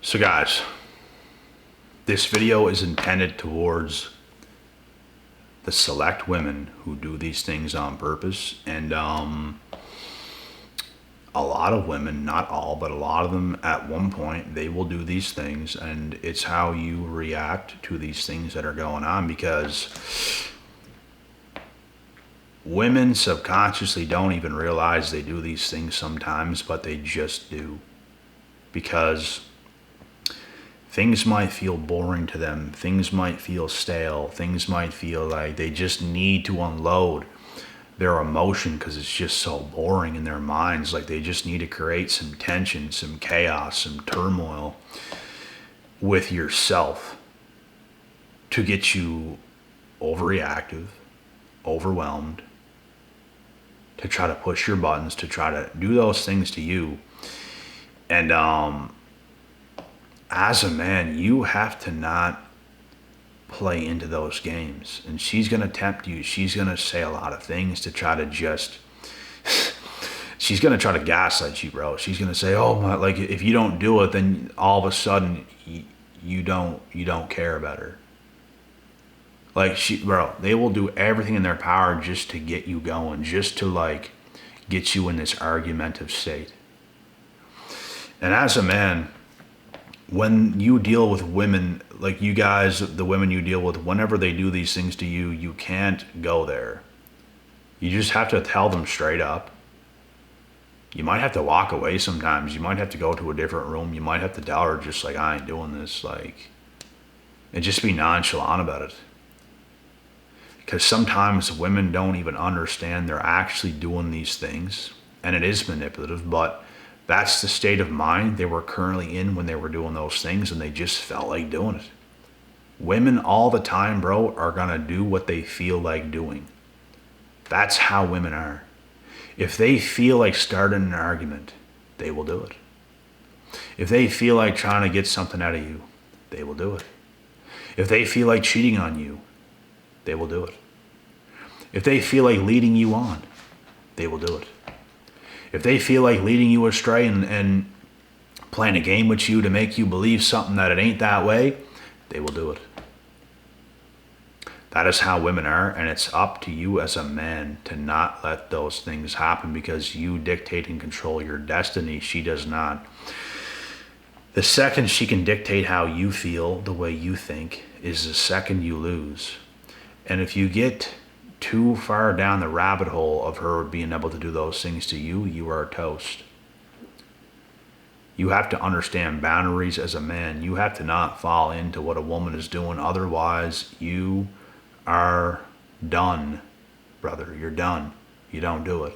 So guys, this video is intended towards the select women who do these things on purpose. And a lot of women, not all, but a lot of them at one point, they will do these things. And it's how you react to these things that are going on, because women subconsciously don't even realize they do these things sometimes, but they just do. Because things might feel boring to them, things might feel stale, things might feel like they just need to unload their emotion because it's just so boring in their minds. Like they just need to create some tension, some chaos, some turmoil with yourself to get you overreactive, overwhelmed, to try to push your buttons, to try to do those things to you. And as a man, you have to not play into those games. And she's going to tempt you. She's going to say a lot of things to try to just, she's going to try to gaslight you, bro. She's going to say, oh my, like if you don't do it, then all of a sudden you don't care about her. Like bro, they will do everything in their power just to get you going, just to like get you in this argumentative state. And as a man, when you deal with women, like you guys, the women you deal with, whenever they do these things to you, you can't go there. You just have to tell them straight up. You might have to walk away sometimes. You might have to go to a different room. You might have to tell her just like, I ain't doing this. Like, and just be nonchalant about it. Because sometimes women don't even understand they're actually doing these things. And it is manipulative, but that's the state of mind they were currently in when they were doing those things, and they just felt like doing it. Women all the time, bro, are gonna do what they feel like doing. That's how women are. If they feel like starting an argument, they will do it. If they feel like trying to get something out of you, they will do it. If they feel like cheating on you, they will do it. If they feel like leading you on, they will do it. If they feel like leading you astray and playing a game with you to make you believe something that it ain't that way, they will do it. That is how women are, and it's up to you as a man to not let those things happen, because you dictate and control your destiny. She does not. The second she can dictate how you feel, the way you think, is the second you lose. And if you get too far down the rabbit hole of her being able to do those things to you, you are toast. You have to understand boundaries as a man. You have to not fall into what a woman is doing. Otherwise, you are done, brother. You're done. You don't do it.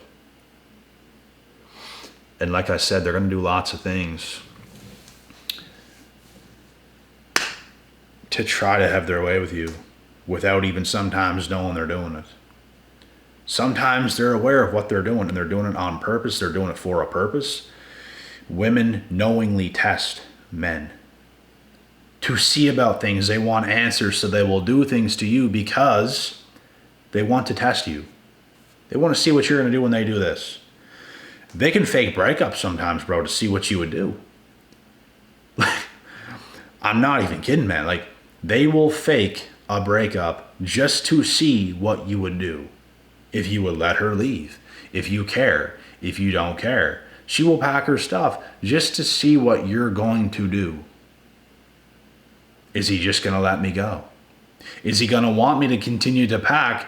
And like I said, they're going to do lots of things to try to have their way with you, without even sometimes knowing they're doing it. Sometimes they're aware of what they're doing, and they're doing it on purpose. They're doing it for a purpose. Women knowingly test men to see about things. They want answers, so they will do things to you because they want to test you. They want to see what you're going to do when they do this. They can fake breakups sometimes, bro, to see what you would do. I'm not even kidding, man. Like, they will fake a breakup just to see what you would do. If you would let her leave, if you care, if you don't care. She will pack her stuff just to see what you're going to do. Is he just going to let me go? Is he going to want me to continue to pack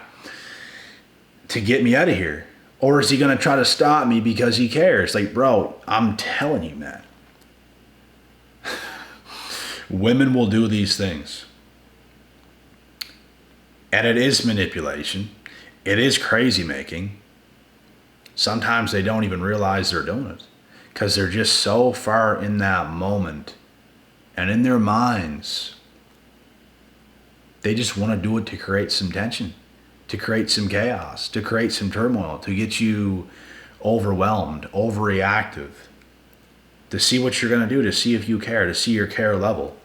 to get me out of here? Or is he going to try to stop me because he cares? Like, bro, I'm telling you, man. Women will do these things. And it is manipulation. It is crazy making. Sometimes they don't even realize they're doing it because they're just so far in that moment and in their minds. They just want to do it to create some tension, to create some chaos, to create some turmoil, to get you overwhelmed, overreactive, to see what you're going to do, to see if you care, to see your care level.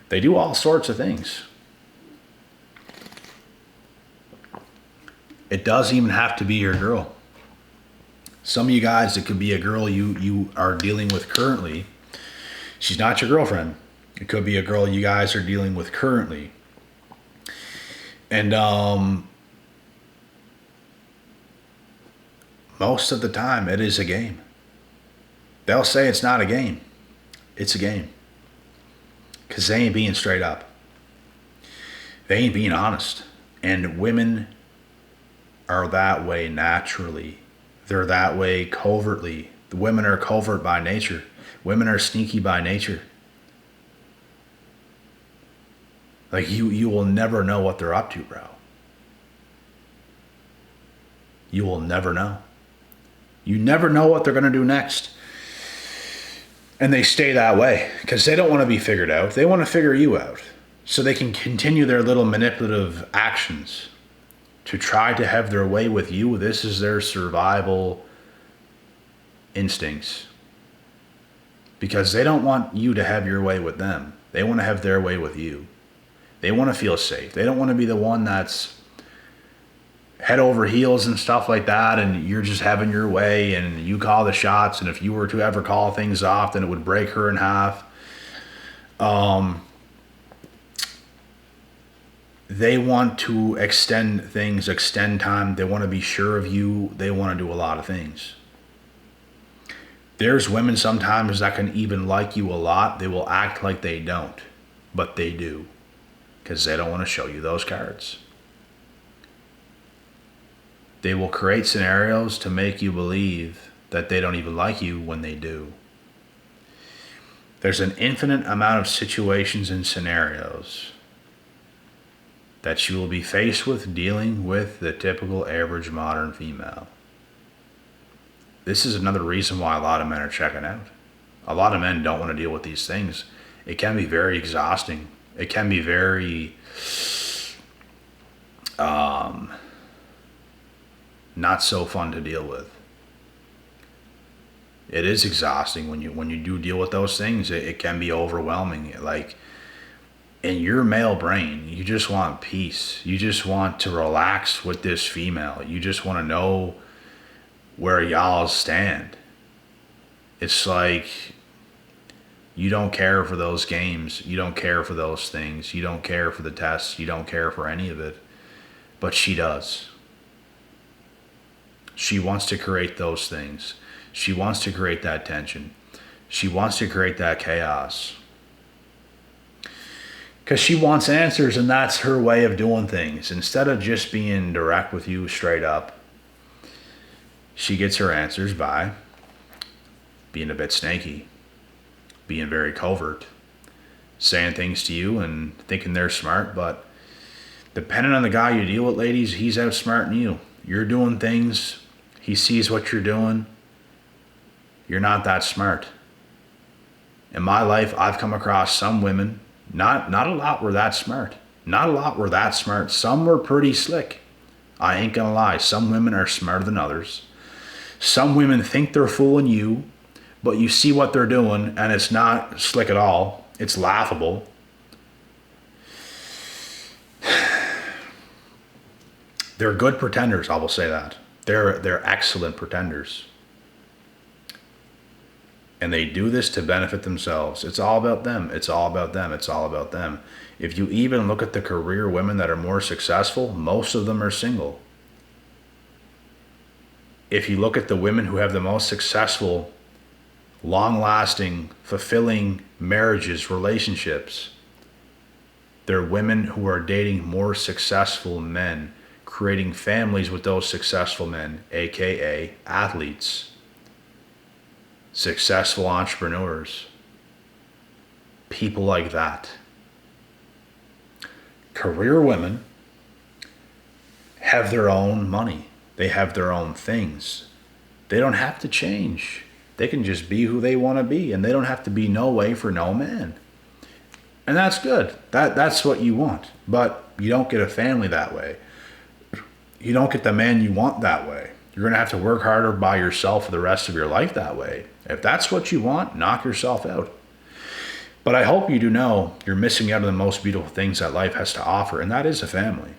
They do all sorts of things. It doesn't even have to be your girl. Some of you guys, it could be a girl you are dealing with currently. She's not your girlfriend. It could be a girl you guys are dealing with currently. And most of the time, it is a game. They'll say it's not a game. It's a game. Because they ain't being straight up. They ain't being honest. And women are that way naturally. They're that way covertly. The women are covert by nature. Women are sneaky by nature. Like you will never know what they're up to, bro. You will never know. You never know what they're going to do next. And they stay that way because they don't want to be figured out. They want to figure you out so they can continue their little manipulative actions to try to have their way with you. This is their survival instincts because they don't want you to have your way with them. They want to have their way with you. They want to feel safe. They don't want to be the one that's head over heels and stuff like that, and you're just having your way and you call the shots, and if you were to ever call things off, then it would break her in half. They want to extend things, extend time. They want to be sure of you. They want to do a lot of things. There's women sometimes that can even like you a lot. They will act like they don't, but they do because they don't want to show you those cards. They will create scenarios to make you believe that they don't even like you when they do. There's an infinite amount of situations and scenarios that you will be faced with dealing with the typical average modern female. This is another reason why a lot of men are checking out. A lot of men don't want to deal with these things. It can be very exhausting. It can be very not so fun to deal with. It is exhausting when you do deal with those things. It can be overwhelming. Like in your male brain, you just want peace. You just want to relax with this female. You just want to know where y'all stand. It's like you don't care for those games. You don't care for those things. You don't care for the tests. You don't care for any of it. But she does. She wants to create those things. She wants to create that tension. She wants to create that chaos. Because she wants answers, and that's her way of doing things. Instead of just being direct with you straight up, she gets her answers by being a bit snaky, being very covert, saying things to you and thinking they're smart, but depending on the guy you deal with, ladies, he's outsmarting you. You're doing things, he sees what you're doing. You're not that smart. In my life, I've come across some women, not a lot were that smart. Not a lot were that smart. Some were pretty slick. I ain't gonna lie, some women are smarter than others. Some women think they're fooling you, but you see what they're doing and it's not slick at all. It's laughable. They're good pretenders, I will say that. They're excellent pretenders. And they do this to benefit themselves. It's all about them. It's all about them. It's all about them. If you even look at the career women that are more successful, most of them are single. If you look at the women who have the most successful, long-lasting, fulfilling marriages, relationships, they're women who are dating more successful men, creating families with those successful men, aka athletes, successful entrepreneurs, people like that. Career women have their own money. They have their own things. They don't have to change. They can just be who they want to be, and they don't have to be no way for no man. And that's good. That's what you want. But you don't get a family that way. You don't get the man you want that way. You're going to have to work harder by yourself for the rest of your life that way. If that's what you want, knock yourself out. But I hope you do know you're missing out on the most beautiful things that life has to offer, and that is a family.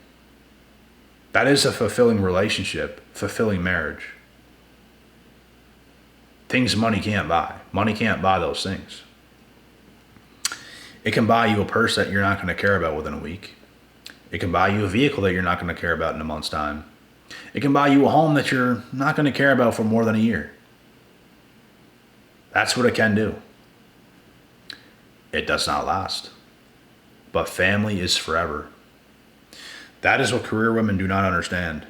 That is a fulfilling relationship, fulfilling marriage. Things money can't buy. Money can't buy those things. It can buy you a purse that you're not going to care about within a week. It can buy you a vehicle that you're not going to care about in a month's time. It can buy you a home that you're not going to care about for more than a year. That's what it can do. It does not last. But family is forever. That is what career women do not understand.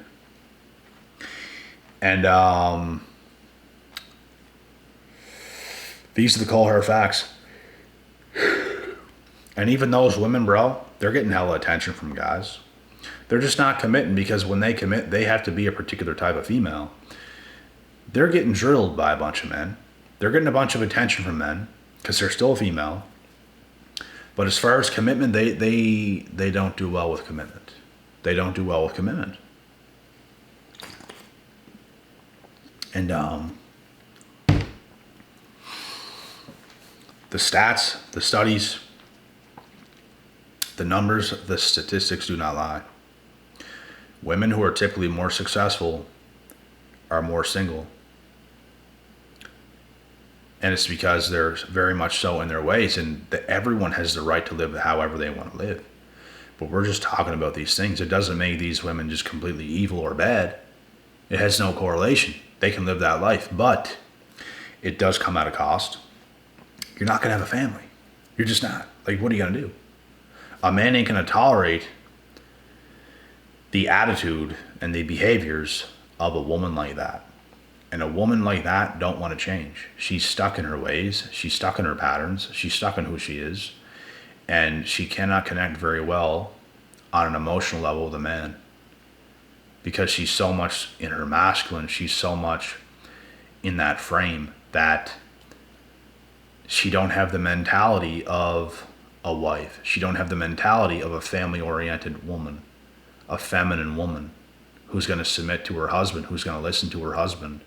And these are the cold hard facts. And even those women, bro, they're getting hella attention from guys. They're just not committing, because when they commit, they have to be a particular type of female. They're getting drilled by a bunch of men. They're getting a bunch of attention from men because they're still a female. But as far as commitment, they don't do well with commitment. They don't do well with commitment. And the stats, the studies, the numbers, the statistics do not lie. Women who are typically more successful are more single. And it's because they're very much so in their ways, and everyone has the right to live however they want to live. But we're just talking about these things. It doesn't make these women just completely evil or bad. It has no correlation. They can live that life, but it does come at a cost. You're not going to have a family. You're just not. Like, what are you going to do? A man ain't going to tolerate the attitude and the behaviors of a woman like that. And a woman like that don't want to change. She's stuck in her ways. She's stuck in her patterns. She's stuck in who she is. And she cannot connect very well on an emotional level with a man, because she's so much in her masculine. She's so much in that frame that she don't have the mentality of a wife. She don't have the mentality of a family-oriented woman, a feminine woman who's going to submit to her husband, who's going to listen to her husband,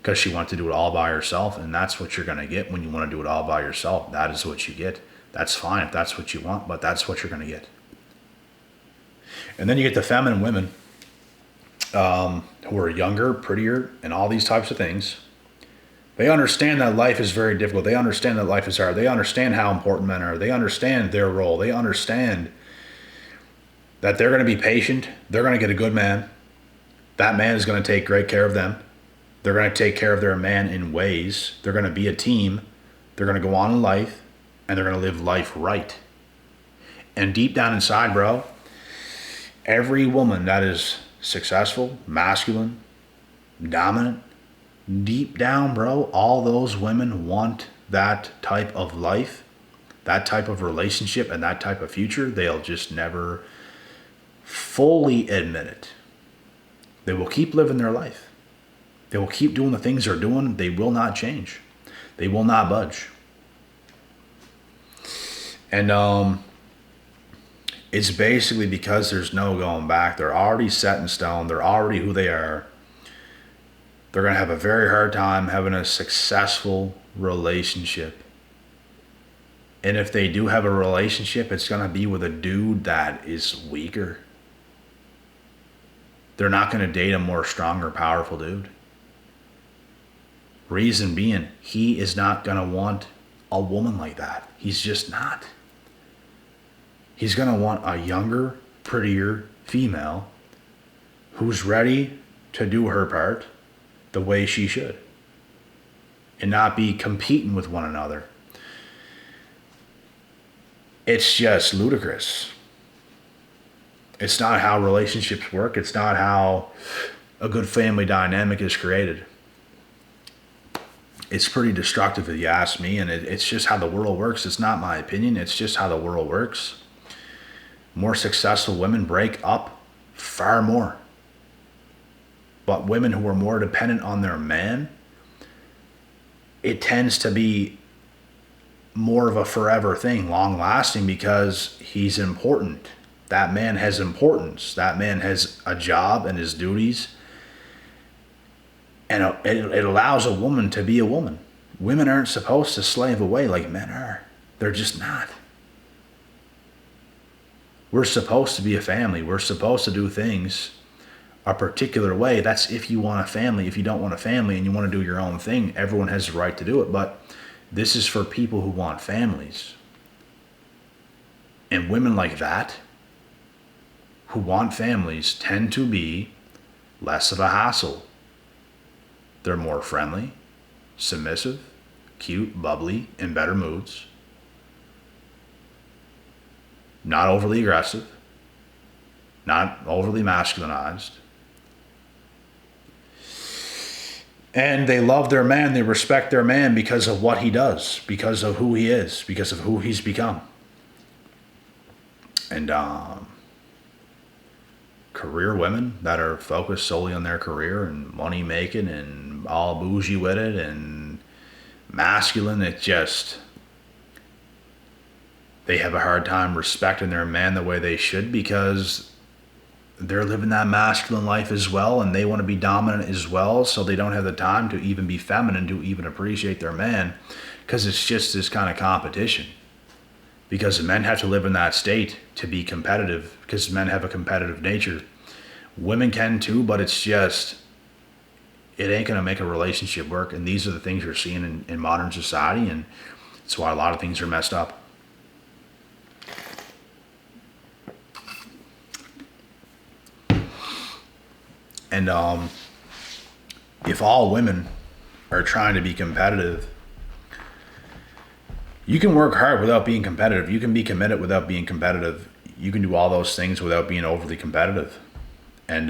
because she wants to do it all by herself. And that's what you're going to get when you want to do it all by yourself. That is what you get. That's fine if that's what you want, but that's what you're going to get. And then you get the feminine women who are younger, prettier, and all these types of things. They understand that life is very difficult. They understand that life is hard. They understand how important men are. They understand their role. They understand that they're going to be patient. They're going to get a good man. That man is going to take great care of them. They're going to take care of their man in ways. They're going to be a team. They're going to go on in life, and they're going to live life right. And deep down inside, bro, every woman that is successful, masculine, dominant, deep down, bro, all those women want that type of life, that type of relationship, and that type of future. They'll just never fully admit it. They will keep living their life. They will keep doing the things they're doing. They will not change. They will not budge. And it's basically because there's no going back. They're already set in stone. They're already who they are. They're going to have a very hard time having a successful relationship. And if they do have a relationship, it's going to be with a dude that is weaker. They're not going to date a more stronger, powerful dude. Reason being, he is not going to want a woman like that. He's just not. He's going to want a younger, prettier female who's ready to do her part the way she should and not be competing with one another. It's just ludicrous. It's not how relationships work. It's not how a good family dynamic is created. It's pretty destructive if you ask me, and it's just how the world works. It's not my opinion. It's just how the world works. More successful women break up far more. But women who are more dependent on their man, it tends to be more of a forever thing, long lasting, because he's important. That man has importance. That man has a job and his duties. And it allows a woman to be a woman. Women aren't supposed to slave away like men are. They're just not. We're supposed to be a family. We're supposed to do things a particular way. That's if you want a family. If you don't want a family and you want to do your own thing, everyone has the right to do it. But this is for people who want families. And women like that, who want families, tend to be less of a hassle. They're more friendly, submissive, cute, bubbly, in better moods. Not overly aggressive. Not overly masculinized. And they love their man, they respect their man because of what he does, because of who he is, because of who he's become. And career women that are focused solely on their career and money making and all bougie with it and masculine, it just, they have a hard time respecting their man the way they should because they're living that masculine life as well, and they want to be dominant as well, so they don't have the time to even be feminine, to even appreciate their man, because it's just this kind of competition. Because men have to live in that state to be competitive, because men have a competitive nature. Women can too, but it's just, it ain't going to make a relationship work, and these are the things you're seeing in modern society, and that's why a lot of things are messed up. And if all women are trying to be competitive, you can work hard without being competitive. You can be committed without being competitive. You can do all those things without being overly competitive. And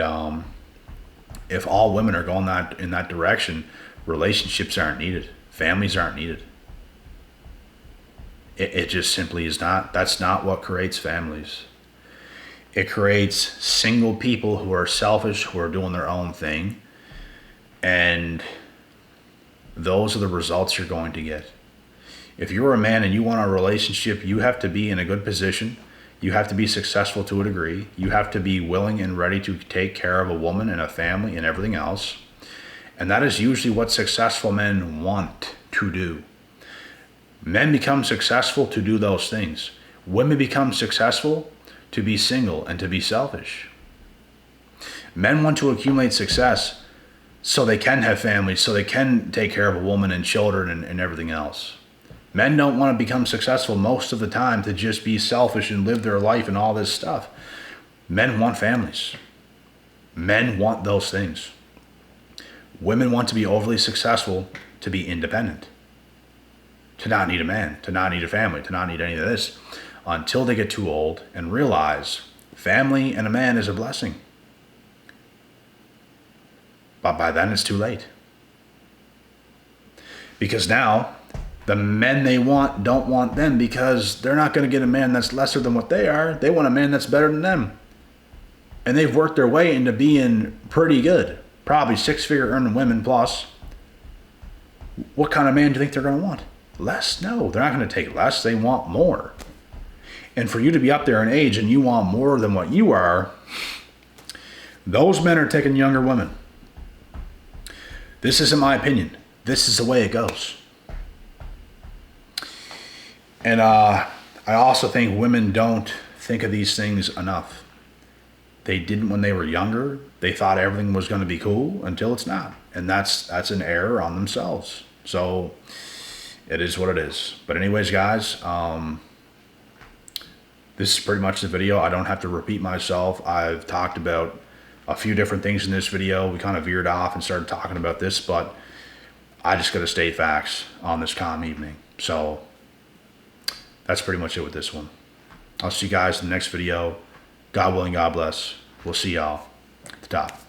if all women are going in that direction, relationships aren't needed. Families aren't needed. It just simply is not. That's not what creates families. It creates single people who are selfish, who are doing their own thing. And those are the results you're going to get. If you're a man and you want a relationship, you have to be in a good position. You have to be successful to a degree. You have to be willing and ready to take care of a woman and a family and everything else. And that is usually what successful men want to do. Men become successful to do those things. Women become successful to be single and to be selfish. Men want to accumulate success so they can have families, so they can take care of a woman and children and everything else. Men don't want to become successful most of the time to just be selfish and live their life and all this stuff. Men want families. Men want those things. Women want to be overly successful to be independent. To not need a man, to not need a family, to not need any of this, until they get too old and realize family and a man is a blessing. But by then it's too late. Because now the men they want don't want them, because they're not going to get a man that's lesser than what they are. They want a man that's better than them. And they've worked their way into being pretty good. Probably 6-figure earning women plus. What kind of man do you think they're going to want? Less? No, they're not going to take less. They want more. And for you to be up there in age and you want more than what you are, those men are taking younger women. This isn't my opinion. This is the way it goes. And I also think women don't think of these things enough. They didn't when they were younger. They thought everything was going to be cool until it's not. And that's an error on themselves. So it is what it is. But anyways, guys, this is pretty much the video. I don't have to repeat myself. I've talked about a few different things in this video. We kind of veered off and started talking about this, but I just got to state facts on this calm evening. So that's pretty much it with this one. I'll see you guys in the next video. God willing, God bless. We'll see y'all at the top.